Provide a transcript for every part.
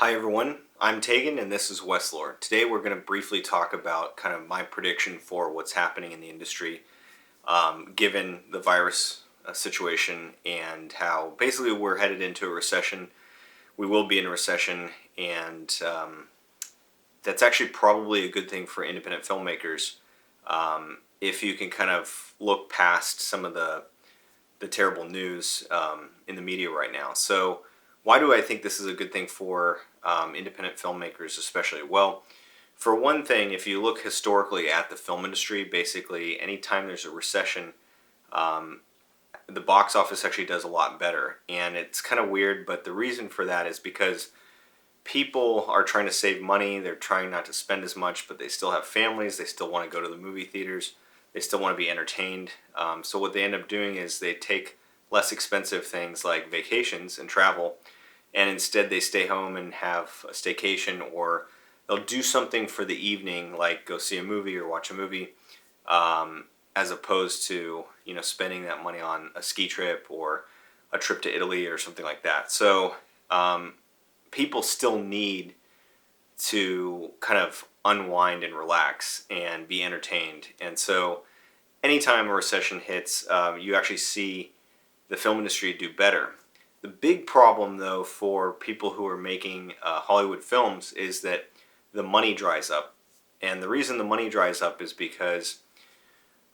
Hi everyone, I'm Tegan and this is Westlore. Today we're going to briefly talk about kind of my prediction for what's happening in the industry given the virus situation and how basically we're headed into a recession. We will be in a recession and that's actually probably a good thing for independent filmmakers if you can kind of look past some of the terrible news in the media right now. So why do I think this is a good thing for independent filmmakers especially? Well, for one thing, if you look historically at the film industry, basically anytime there's a recession, um, the box office actually does a lot better. And it's kind of weird, but the reason for that is because people are trying to save money. They're trying not to spend as much, but they still have families. They still want to go to the movie theaters. They still want to be entertained. So what they end up doing is they take less expensive things like vacations and travel, and instead they stay home and have a staycation, or they'll do something for the evening, like go see a movie or watch a movie, as opposed to spending that money on a ski trip or a trip to Italy or something like that. So people still need to kind of unwind and relax and be entertained. And so anytime a recession hits, you actually see the film industry do better. The big problem, though, for people who are making Hollywood films is that the money dries up. And the reason the money dries up is because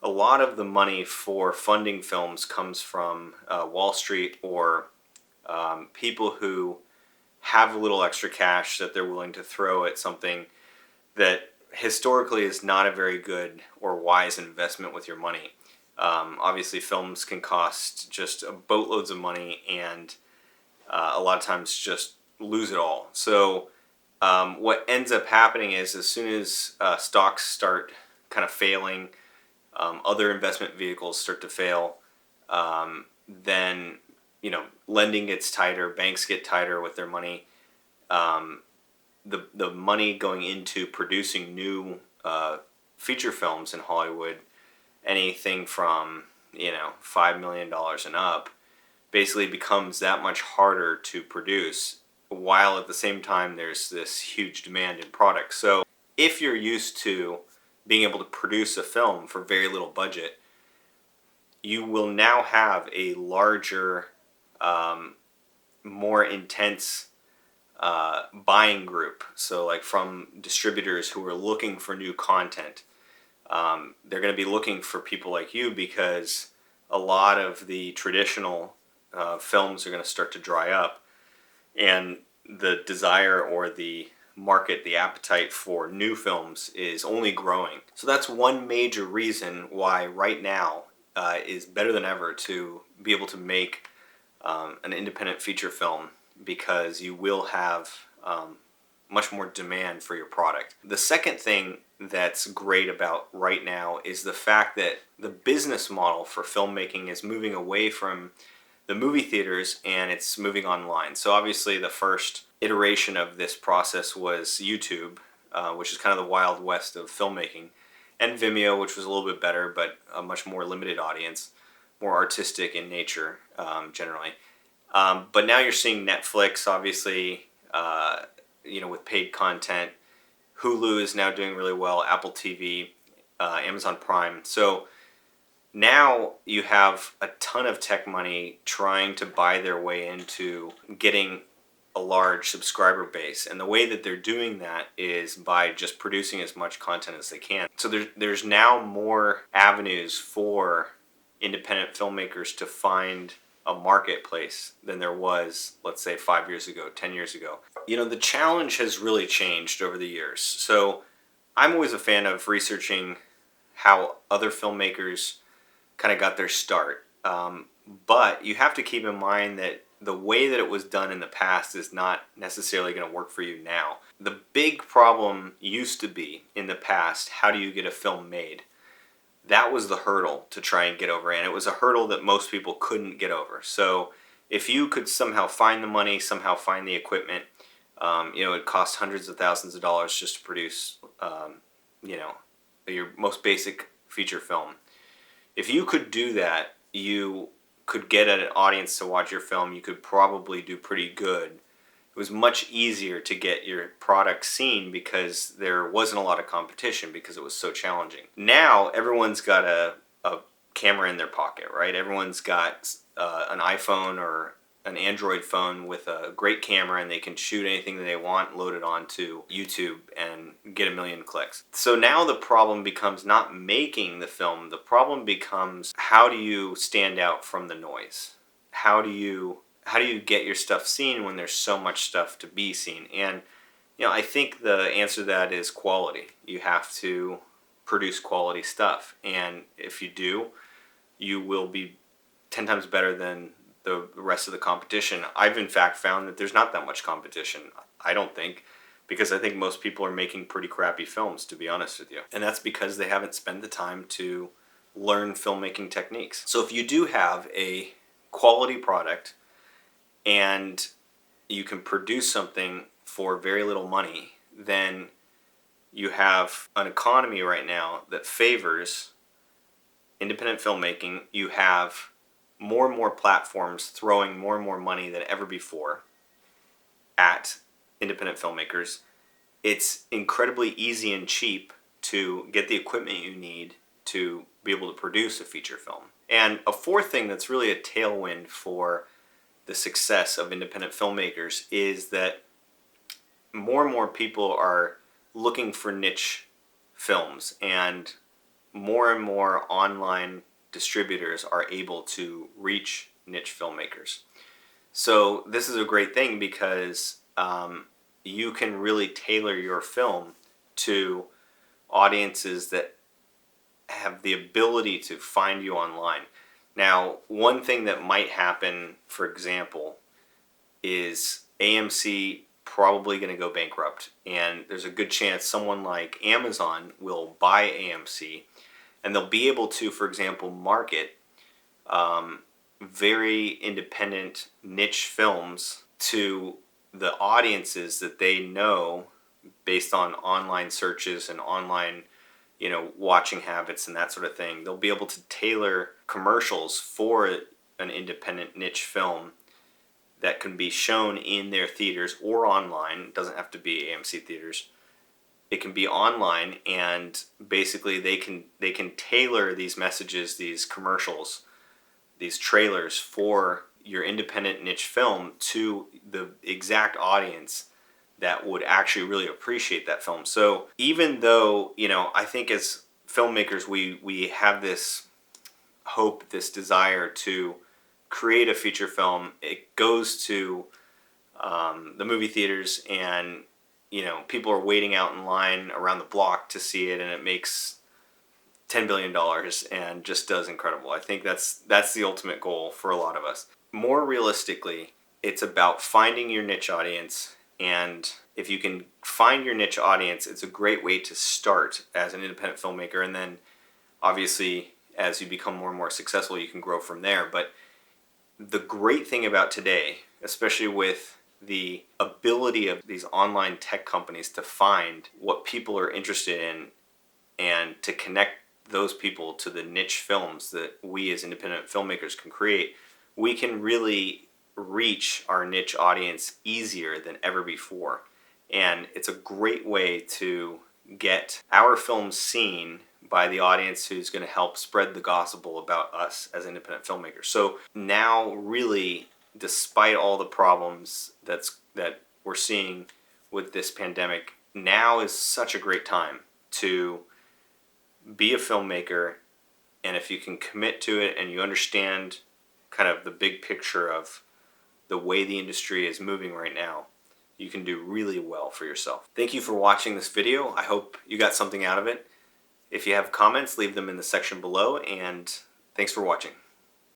a lot of the money for funding films comes from Wall Street or people who have a little extra cash that they're willing to throw at something that historically is not a very good or wise investment with your money. Obviously, films can cost just boatloads of money and a lot of times just lose it all. So, what ends up happening is as soon as stocks start kind of failing, other investment vehicles start to fail, then lending gets tighter, banks get tighter with their money. Um, the money going into producing new feature films in Hollywood, anything from $5 million and up, basically becomes that much harder to produce. While at the same time there's this huge demand in products. So if you're used to being able to produce a film for very little budget, you will now have a larger, more intense buying group. So, like from distributors who are looking for new content, they're going to be looking for people like you because a lot of the traditional films are going to start to dry up, and the desire or the market, the appetite for new films is only growing. So that's one major reason why right now is better than ever to be able to make an independent feature film, because you will have much more demand for your product. The second thing that's great about right now is the fact that the business model for filmmaking is moving away from the movie theaters and it's moving online. So obviously the first iteration of this process was YouTube, which is kind of the wild west of filmmaking, and Vimeo, which was a little bit better but a much more limited audience, more artistic in nature generally. But now you're seeing Netflix, obviously, with paid content. Hulu is now doing really well, Apple TV, Amazon Prime. So now you have a ton of tech money trying to buy their way into getting a large subscriber base. And the way that they're doing that is by just producing as much content as they can. So there's now more avenues for independent filmmakers to find a marketplace than there was, let's say, 5 years ago, 10 years ago. The challenge has really changed over the years. So I'm always a fan of researching how other filmmakers kind of got their start. But you have to keep in mind that the way that it was done in the past is not necessarily going to work for you now. The big problem used to be in the past, how do you get a film made? That was the hurdle to try and get over, and it was a hurdle that most people couldn't get over. So if you could somehow find the money, somehow find the equipment, it cost hundreds of thousands of dollars just to produce, your most basic feature film. If you could do that, you could get an audience to watch your film. You could probably do pretty good was much easier to get your product seen because there wasn't a lot of competition because it was so challenging. Now everyone's got a camera in their pocket, right? Everyone's got an iPhone or an Android phone with a great camera, and they can shoot anything that they want, load it onto YouTube, and get 1 million clicks. So now the problem becomes not making the film. The problem becomes, how do you stand out from the noise? How do you get your stuff seen when there's so much stuff to be seen? And I think the answer to that is quality. You have to produce quality stuff, and if you do, you will be 10 times better than the rest of the competition. I've in fact found that there's not that much competition, I don't think, because I think most people are making pretty crappy films, to be honest with you. And that's because they haven't spent the time to learn filmmaking techniques. So if you do have a quality product and you can produce something for very little money, then you have an economy right now that favors independent filmmaking. You have more and more platforms throwing more and more money than ever before at independent filmmakers. It's incredibly easy and cheap to get the equipment you need to be able to produce a feature film. And a fourth thing that's really a tailwind for the success of independent filmmakers is that more and more people are looking for niche films, and more online distributors are able to reach niche filmmakers. So this is a great thing because you can really tailor your film to audiences that have the ability to find you online. Now, one thing that might happen, for example, is AMC probably going to go bankrupt, and there's a good chance someone like Amazon will buy AMC, and they'll be able to, for example, market very independent niche films to the audiences that they know based on online searches and online watching habits and that sort of thing. They'll be able to tailor commercials for an independent niche film that can be shown in their theaters or online. It doesn't have to be AMC theaters. It can be online, and basically they can tailor these messages, these commercials, these trailers for your independent niche film to the exact audience that would actually really appreciate that film. So even though, I think as filmmakers we have this hope, this desire to create a feature film, it goes to the movie theaters, and people are waiting out in line around the block to see it, and it makes $10 billion and just does incredible. I think that's the ultimate goal for a lot of us. More realistically, it's about finding your niche audience, and if you can find your niche audience, it's a great way to start as an independent filmmaker, and then obviously as you become more and more successful, you can grow from there. But the great thing about today, especially with the ability of these online tech companies to find what people are interested in and to connect those people to the niche films that we as independent filmmakers can create, we can really reach our niche audience easier than ever before. And it's a great way to get our films seen by the audience who's going to help spread the gospel about us as independent filmmakers. So now really, despite all the problems that we're seeing with this pandemic, now is such a great time to be a filmmaker. And if you can commit to it and you understand kind of the big picture of the way the industry is moving right now, you can do really well for yourself. Thank you for watching this video. I hope you got something out of it. If you have comments, leave them in the section below, and thanks for watching.